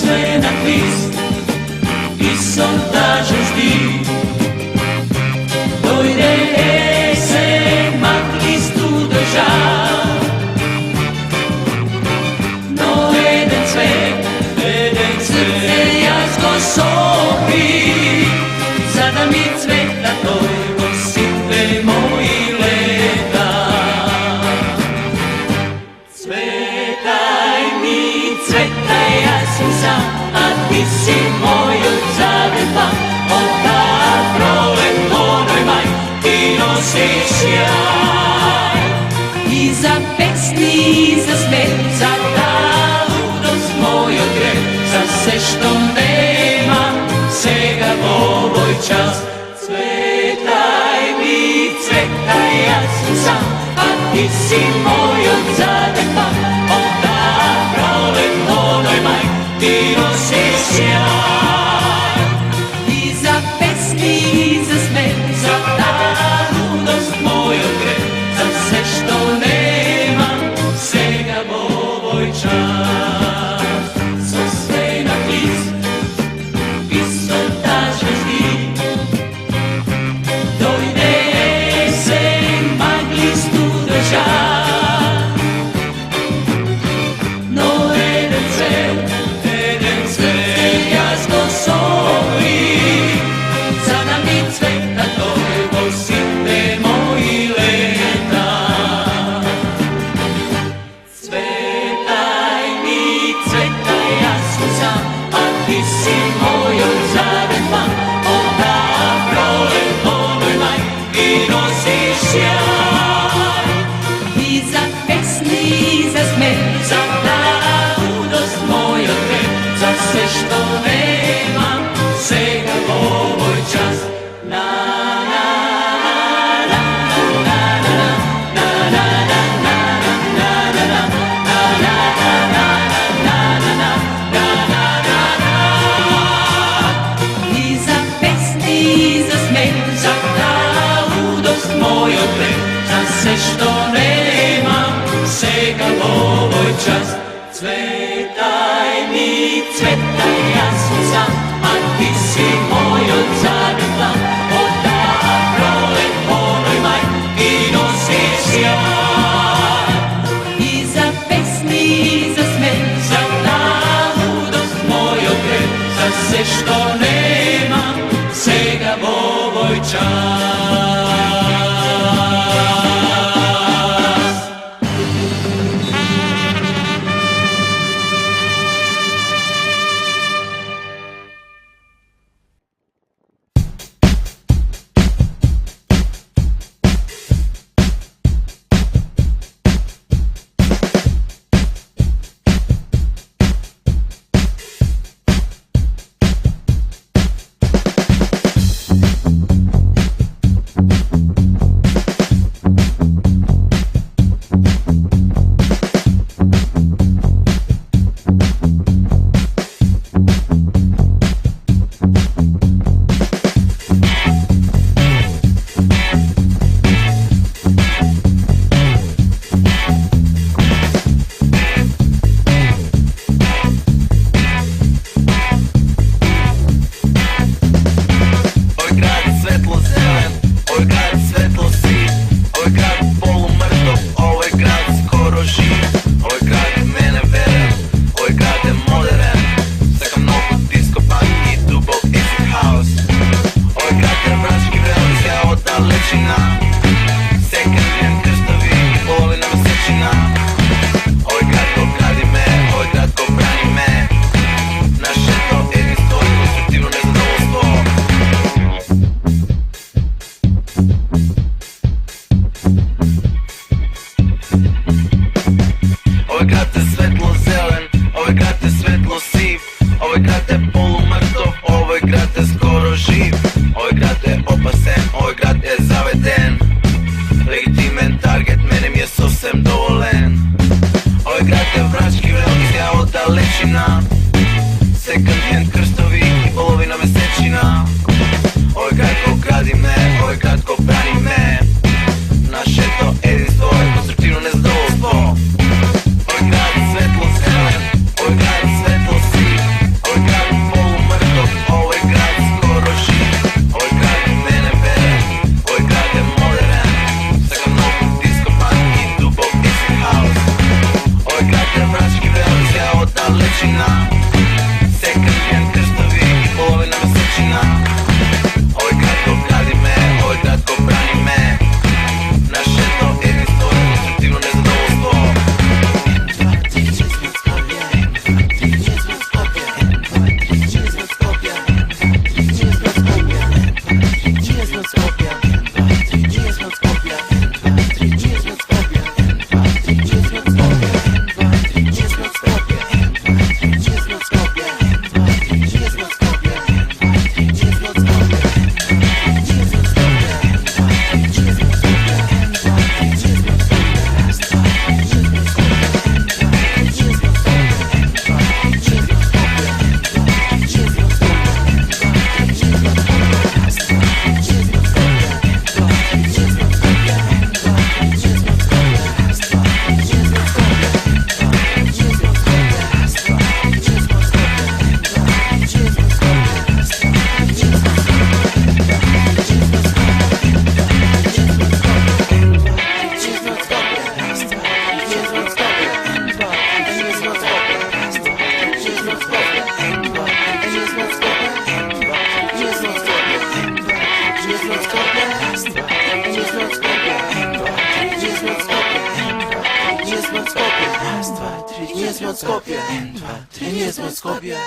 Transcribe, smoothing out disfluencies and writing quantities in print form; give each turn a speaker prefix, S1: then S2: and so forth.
S1: sve na kviz i sondažu ždi. Dojde jesen, magli stude žal, no jeden cvet srce jazgo sobi, zada mi cveta tvojko sitve moji leta. Cvetaj mi, cvetaj, ja sam sam, a ti si moju zadeva. Oda prolet onoj maj, ti nosiš sjaj. I za pesni, i za smet, za ta ludost moju gre, za sve što nema, svega ovoj čas. Cvetaj mi, cvetaj, ja sam sam, a ti si moju zadeva. Oda prolet onoj maj, ti nosiš sjaj. I za pesni, i za smet, za ta ludost moju gre, za sve što nema, svega ovoj čas. Svo sve na kviz i sondažu ždi. Dojde jesen, magli stude žal, no jeden cvet jazgo sobi, zada mi cveta tvojko sitve moji leta. Cvetaj mi, cvetaj, ja sam sam, a ti si moju zadeva. Oda prolet onoj maj, i nosiš sjaj. I za pesni, i za smet, za ta ludost moju gre, za sve što nemam, svega ovoj čas. Na na na na na na na na i za pesni, i za smet, za ta ludost moju gre, za sve što nemam, svega ovoj čas. Cvetaj mi, cvetaj, ja sam sam, a ti si moju zadeva. Oda prolet onoj maj, i nosiš sjaj. I za pesni, i za smet, za ta ludost moju gre, za sve što nemam, svega ovoj čas. Naše to jedinstvo je konstruktivno nezadovoljstvo. Ovaj grad
S2: zaczyna. Sekret też to wie i połowy nam zaczyna. Oj kratko wkradime, oj kratko branime. Nasze to jest konstruktywne nezadowołstwo.
S3: Nie złot skopie.